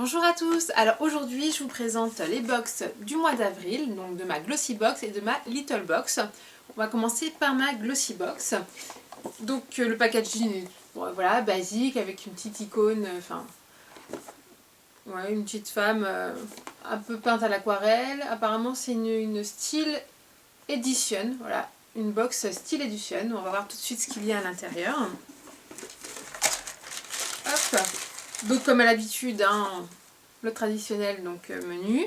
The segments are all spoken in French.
Bonjour à tous, alors aujourd'hui je vous présente les box du mois d'avril, donc de ma Glossy Box et de ma Little Box. On va commencer par ma Glossy Box. Donc le packaging est voilà, basique avec une petite icône, une petite femme un peu peinte à l'aquarelle. Apparemment c'est une style edition, voilà, une box style edition. On va voir tout de suite ce qu'il y a à l'intérieur. Hop. Donc comme à l'habitude, hein, le traditionnel menu.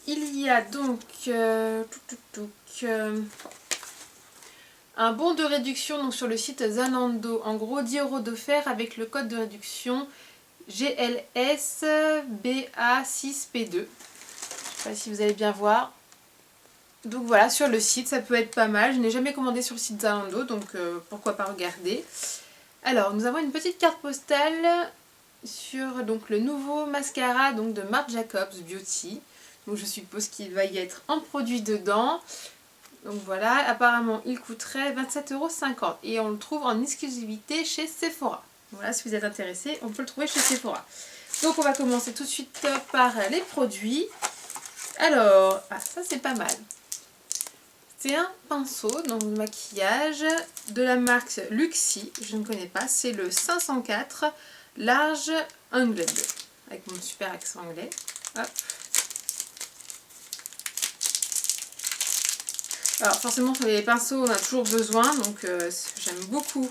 Il y a donc un bon de réduction donc, sur le site Zalando. En gros 10 € d'offert avec le code de réduction GLSBA6P2. Je ne sais pas si vous allez bien voir. Donc voilà, sur le site, ça peut être pas mal. Je n'ai jamais commandé sur le site Zalando, donc pourquoi pas regarder. Alors, nous avons une petite carte postale sur donc, le nouveau mascara donc, de Marc Jacobs Beauty. Donc je suppose qu'il va y être un produit dedans. Donc voilà, apparemment il coûterait 27,50 € et on le trouve en exclusivité chez Sephora. Voilà, si vous êtes intéressé, on peut le trouver chez Sephora. Donc on va commencer tout de suite par les produits. Alors, ça c'est pas mal. C'est un pinceau donc de maquillage de la marque Luxie, je ne connais pas, c'est le 504 large angled avec mon super accent anglais. Hop. Alors forcément sur les pinceaux on a toujours besoin, donc j'aime beaucoup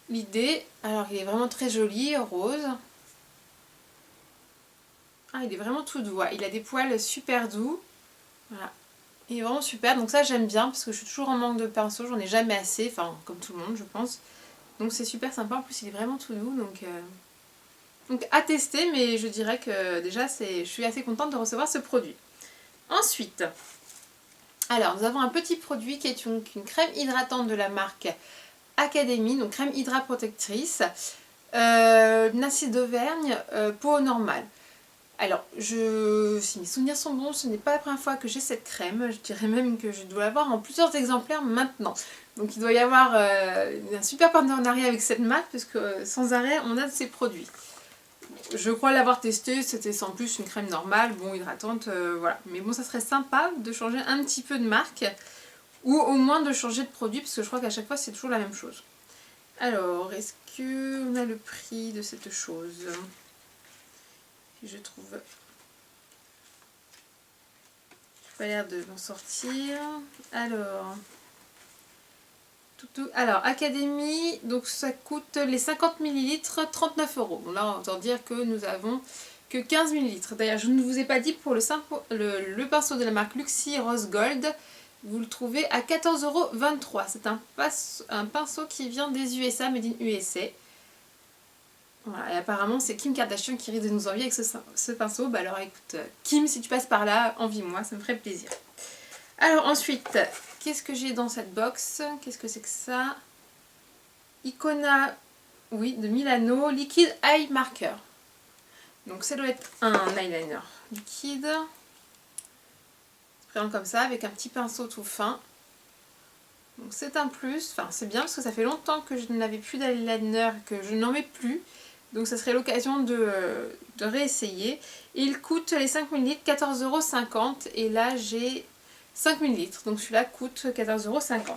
l'idée. Alors il est vraiment très joli, rose. Ah, il est vraiment tout doux, il a des poils super doux. Voilà. Il est vraiment super, donc ça j'aime bien parce que je suis toujours en manque de pinceaux, j'en ai jamais assez, enfin comme tout le monde je pense. Donc c'est super sympa, en plus il est vraiment tout doux, donc à tester, mais je dirais que déjà je suis assez contente de recevoir ce produit. Ensuite, alors nous avons un petit produit qui est une crème hydratante de la marque Academy, donc crème hydra protectrice, Nassis d'Auvergne, peau normale. Alors, si mes souvenirs sont bons, ce n'est pas la première fois que j'ai cette crème. Je dirais même que je dois l'avoir en plusieurs exemplaires maintenant. Donc il doit y avoir un super partenariat avec cette marque, parce que sans arrêt, on a de ces produits. Je crois l'avoir testé, c'était sans plus une crème normale, bon, hydratante, voilà. Mais bon, ça serait sympa de changer un petit peu de marque, ou au moins de changer de produit, parce que je crois qu'à chaque fois, c'est toujours la même chose. Alors, est-ce qu'on a le prix de cette chose ? Je trouve. J'ai pas l'air de m'en sortir. Alors, Academy, donc ça coûte les 50 ml 39 €. Bon, là, autant dire que nous avons que 15 ml. D'ailleurs, je ne vous ai pas dit pour le pinceau de la marque Luxie Rose Gold, vous le trouvez à 14,23 €. C'est un pinceau qui vient des USA, made in USA. Voilà, et apparemment c'est Kim Kardashian qui risque de nous envier avec ce pinceau. Bah alors écoute, Kim, si tu passes par là, envie-moi, ça me ferait plaisir. Alors ensuite, qu'est-ce que j'ai dans cette box? Qu'est-ce que c'est que ça? Icona, oui, de Milano, Liquid Eye Marker. Donc ça doit être un eyeliner liquide. C'est comme ça, avec un petit pinceau tout fin. Donc c'est un plus, enfin c'est bien parce que ça fait longtemps que je n'avais plus d'eyeliner, que je n'en mets plus. Donc ça serait l'occasion de réessayer. Il coûte les 5 ml 14,50 € et là j'ai 5 ml. Donc celui-là coûte 14,50 €.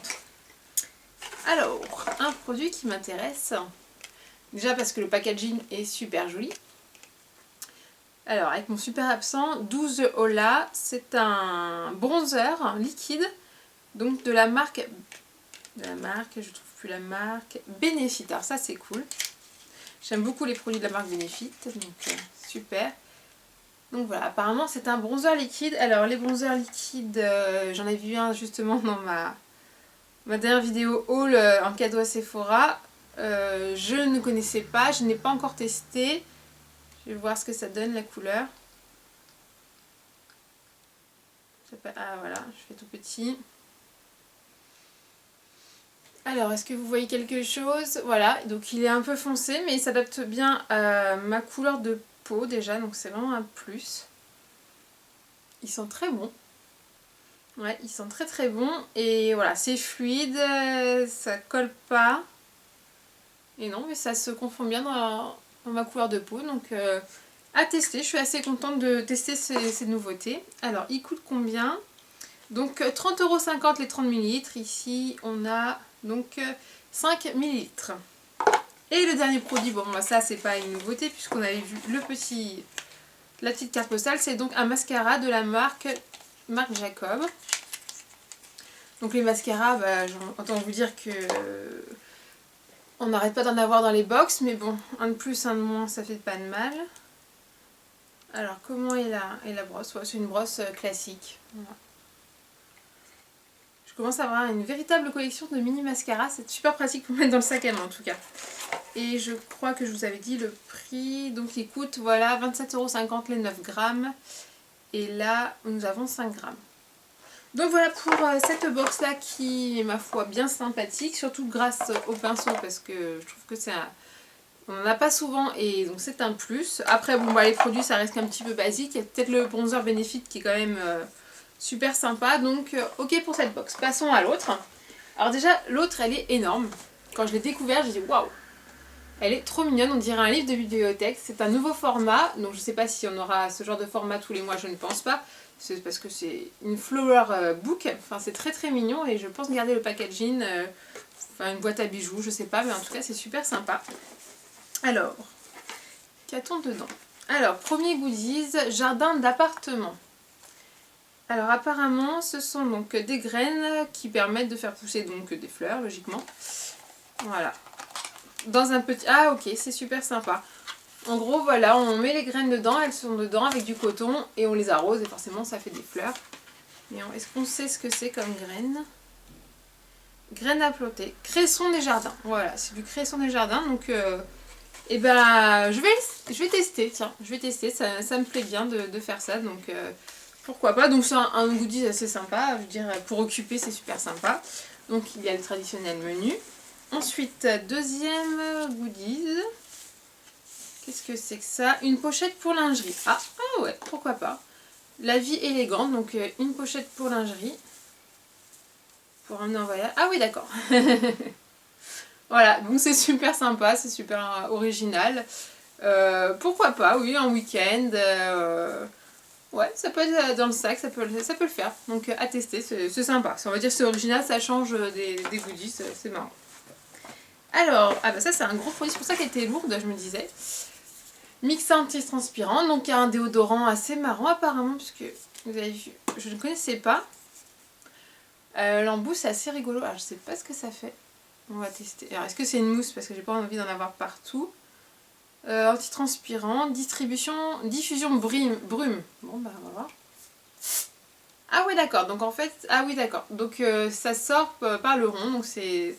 Alors, un produit qui m'intéresse. Déjà parce que le packaging est super joli. Alors avec mon super absent, 12 Hola, c'est un bronzer liquide. Donc de la marque, je trouve plus la marque, Benefit. Alors ça c'est cool. J'aime beaucoup les produits de la marque Benefit, donc super. Donc voilà, apparemment c'est un bronzer liquide. Alors les bronzers liquides, j'en ai vu un justement dans ma dernière vidéo haul en cadeau à Sephora. Je ne connaissais pas, je n'ai pas encore testé. Je vais voir ce que ça donne la couleur. Ah voilà, je fais tout petit. Alors, est-ce que vous voyez quelque chose? Voilà, donc il est un peu foncé, mais il s'adapte bien à ma couleur de peau déjà, donc c'est vraiment un plus. Ils sont très bons. Ouais, ils sont très très bons. Et voilà, c'est fluide, ça colle pas. Et non, mais ça se confond bien dans ma couleur de peau. Donc à tester, je suis assez contente de tester ces nouveautés. Alors il coûte combien? Donc 30,50 € les 30 ml. Ici on a donc 5 ml. Et le dernier produit, bon moi ça c'est pas une nouveauté puisqu'on avait vu la petite carte postale, c'est donc un mascara de la marque Jacob. Donc les mascaras, bah, j'entends vous dire que on n'arrête pas d'en avoir dans les box, mais bon, un de plus, un de moins, ça fait pas de mal. Alors comment est la brosse? Ouais, c'est une brosse classique. Voilà. Je commence à avoir une véritable collection de mini mascaras, c'est super pratique pour mettre dans le sac à main en tout cas. Et je crois que je vous avais dit le prix, donc il coûte voilà 27,50 € les 9 grammes. Et là, nous avons 5 grammes. Donc voilà pour cette box là qui est ma foi bien sympathique, surtout grâce au pinceau parce que je trouve que on n'en a pas souvent et donc c'est un plus. Après bon bah les produits ça reste un petit peu basique, il y a peut-être le bronzer Benefit qui est quand même super sympa, donc ok pour cette box. Passons à l'autre. Alors déjà l'autre elle est énorme, quand je l'ai découverte j'ai dit waouh, elle est trop mignonne, on dirait un livre de bibliothèque, c'est un nouveau format, donc je ne sais pas si on aura ce genre de format tous les mois, je ne pense pas. C'est parce que c'est une flower book, enfin c'est très très mignon et je pense garder le packaging, enfin une boîte à bijoux, je sais pas, mais en tout cas c'est super sympa. Alors, qu'a-t-on dedans? Alors, premier goodies, jardin d'appartement. Alors apparemment ce sont donc des graines qui permettent de faire pousser donc des fleurs logiquement. Voilà. Dans un petit... Ah ok, c'est super sympa. En gros, voilà, on met les graines dedans, elles sont dedans avec du coton et on les arrose et forcément ça fait des fleurs. Mais est-ce qu'on sait ce que c'est comme graines? Graines à ploter. Cresson des jardins. Voilà, c'est du cresson des jardins. Donc, et ben, je vais tester. Tiens, je vais tester. Ça me plaît bien de faire ça. Donc, pourquoi pas. Donc, c'est un goodies assez sympa. Je veux dire, pour occuper, c'est super sympa. Donc, il y a le traditionnel menu. Ensuite, deuxième goodies. Qu'est-ce que c'est que ça? Une pochette pour lingerie. Ah ouais, pourquoi pas. La vie élégante, donc une pochette pour lingerie. Pour emmener en voyage. Ah oui, d'accord. Voilà, donc c'est super sympa, c'est super original. Pourquoi pas, oui, un week-end. Ouais, ça peut être dans le sac, ça peut le faire. Donc à tester, c'est sympa. On va dire que c'est original, ça change des goodies, c'est marrant. Alors, ah bah ça c'est un gros produit, c'est pour ça qu'elle était lourde, je me disais. Mix anti-transpirant, donc il y a un déodorant assez marrant apparemment, puisque vous avez vu, je ne connaissais pas. L'embout c'est assez rigolo, alors je sais pas ce que ça fait. On va tester. Alors est-ce que c'est une mousse, parce que j'ai pas envie d'en avoir partout. Anti-transpirant, diffusion brume. Bon bah on va voir. Ah ouais d'accord, donc en fait, ah oui d'accord, donc ça sort par le rond, donc c'est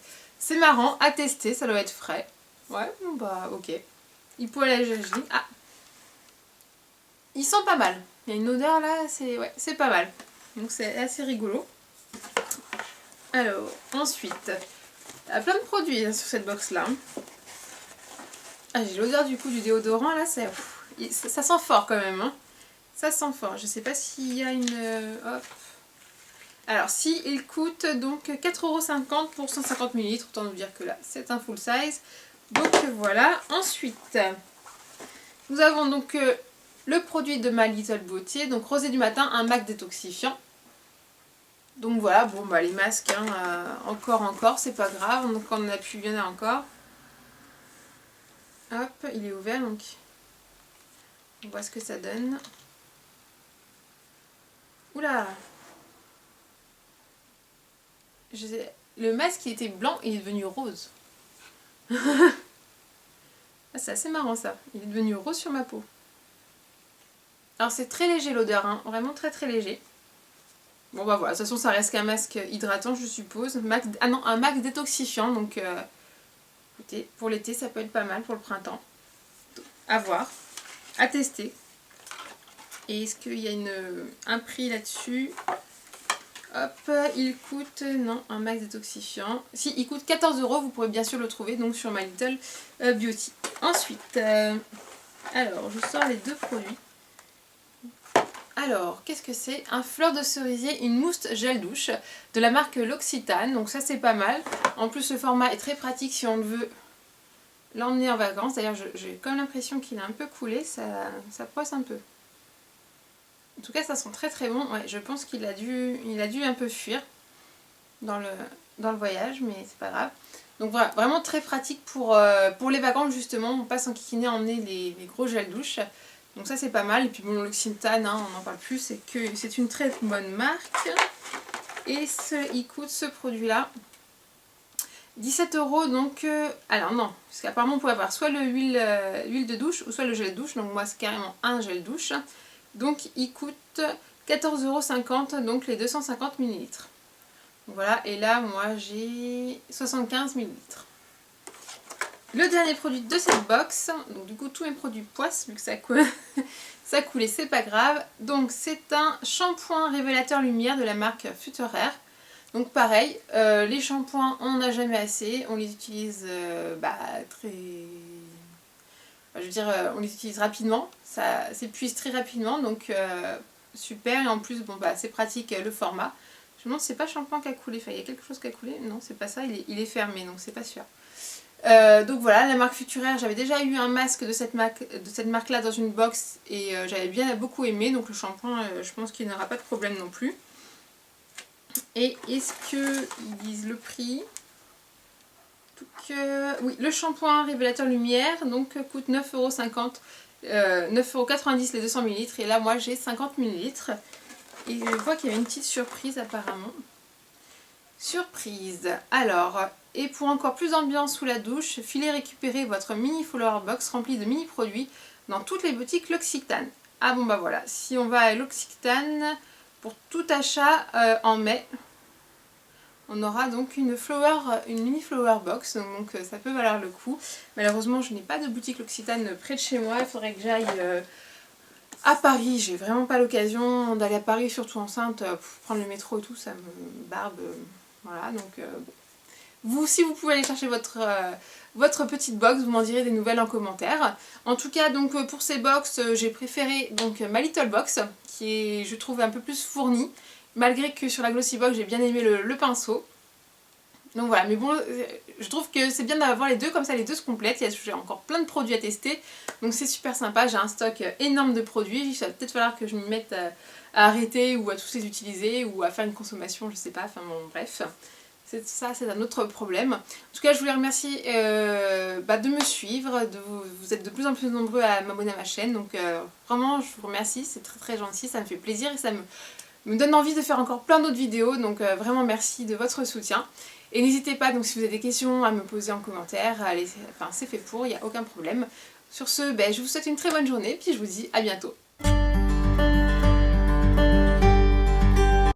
marrant à tester, ça doit être frais. Ouais, bon bah ok. Hypoallergénique. Ah, il sent pas mal. Il y a une odeur là, c'est pas mal. Donc c'est assez rigolo. Alors, ensuite, il y a plein de produits hein, sur cette box là. Ah, j'ai l'odeur du coup du déodorant là, ça sent fort quand même. Hein. Ça sent fort. Je sais pas s'il y a une... hop. Alors, si il coûte donc 4,50 € pour 150 ml, autant nous dire que là c'est un full size. Donc voilà. Ensuite, nous avons donc le produit de My Little Beauty, donc rosé du matin, un MAC détoxifiant. Donc voilà, bon bah les masques, hein, encore, c'est pas grave, donc on en a plus, il y en a encore. Hop, il est ouvert, donc on voit ce que ça donne. Oula! Le masque il était blanc, il est devenu rose. Ah, c'est assez marrant ça, il est devenu rose sur ma peau. Alors c'est très léger l'odeur, hein, vraiment très très léger. Bon bah voilà, de toute façon ça reste qu'un masque hydratant je suppose. Ah non, un MAC détoxifiant, donc écoutez, pour l'été ça peut être pas mal, pour le printemps. À voir, à tester. Et est-ce qu'il y a un prix là-dessus? Hop, il coûte, non, un MAC détoxifiant. Si, il coûte 14 €, vous pourrez bien sûr le trouver donc sur My Little Beauty. Ensuite, alors je sors les deux produits. Alors, qu'est-ce que c'est? Un fleur de cerisier, une mousse gel douche de la marque L'Occitane. Donc ça c'est pas mal. En plus le format est très pratique si on le veut l'emmener en vacances. D'ailleurs j'ai comme l'impression qu'il a un peu coulé, ça poisse un peu. En tout cas ça sent très très bon, ouais, je pense qu'il a dû un peu fuir dans le voyage, mais c'est pas grave. Donc voilà, vraiment très pratique pour les vacances justement, on passe en kikini à emmener les gros gels douche. Donc ça c'est pas mal, et puis bon l'Occitane, hein, on n'en parle plus, c'est une très bonne marque. Et il coûte ce produit là 17 €, donc alors non, parce qu'apparemment on pouvait avoir soit l'huile de douche ou soit le gel douche, donc moi c'est carrément un gel douche. Donc il coûte 14,50 €, donc les 250 ml. Voilà, et là moi j'ai 75 ml. Le dernier produit de cette box, donc du coup tous mes produits poissent vu que ça coule. Ça coulait, c'est pas grave. Donc c'est un shampoing révélateur lumière de la marque Futurair. Donc pareil, les shampoings on n'en a jamais assez, on les utilise on les utilise rapidement, ça s'épuise très rapidement, donc super, et en plus bon bah c'est pratique le format. Je me demande si c'est pas shampoing qui a coulé, enfin il y a quelque chose qui a coulé, non c'est pas ça, il est fermé donc c'est pas sûr. Donc voilà, la marque Futurair, j'avais déjà eu un masque de cette marque là dans une box et j'avais beaucoup aimé, donc le shampoing je pense qu'il n'aura pas de problème non plus. Et est-ce qu'ils disent le prix? Oui, le shampoing révélateur lumière donc coûte 9,50 €, 9,90 € les 200 ml, et là moi j'ai 50 ml. Et je vois qu'il y avait une petite surprise apparemment. Surprise. Alors, et pour encore plus d'ambiance sous la douche, filez récupérer votre mini flower box remplie de mini produits dans toutes les boutiques L'Occitane. Ah bon bah voilà, si on va à L'Occitane pour tout achat en mai, on aura donc une mini flower box, donc ça peut valoir le coup. Malheureusement je n'ai pas de boutique L'Occitane près de chez moi, il faudrait que j'aille à Paris. J'ai vraiment pas l'occasion d'aller à Paris, surtout enceinte, pour prendre le métro et tout, ça me barbe. Voilà, donc bon. Vous, si vous pouvez aller chercher votre petite box, vous m'en direz des nouvelles en commentaire. En tout cas, donc pour ces box, j'ai préféré donc ma Little Box, qui est, je trouve, un peu plus fournie, malgré que sur la Glossy Box, j'ai bien aimé le pinceau. Donc voilà, mais bon, je trouve que c'est bien d'avoir les deux, comme ça les deux se complètent. J'ai encore plein de produits à tester, donc c'est super sympa. J'ai un stock énorme de produits, il va peut-être falloir que je m'y mette à arrêter ou à tous les utiliser ou à faire une consommation, je sais pas, enfin bon, bref. Ça c'est un autre problème. En tout cas je voulais remercier de me suivre, vous êtes de plus en plus nombreux à m'abonner à ma chaîne, donc vraiment je vous remercie, c'est très très gentil, ça me fait plaisir et ça me donne envie de faire encore plein d'autres vidéos, donc vraiment merci de votre soutien. Et n'hésitez pas, donc si vous avez des questions, à me poser en commentaire, c'est fait pour, il n'y a aucun problème. Sur ce, je vous souhaite une très bonne journée, puis je vous dis à bientôt.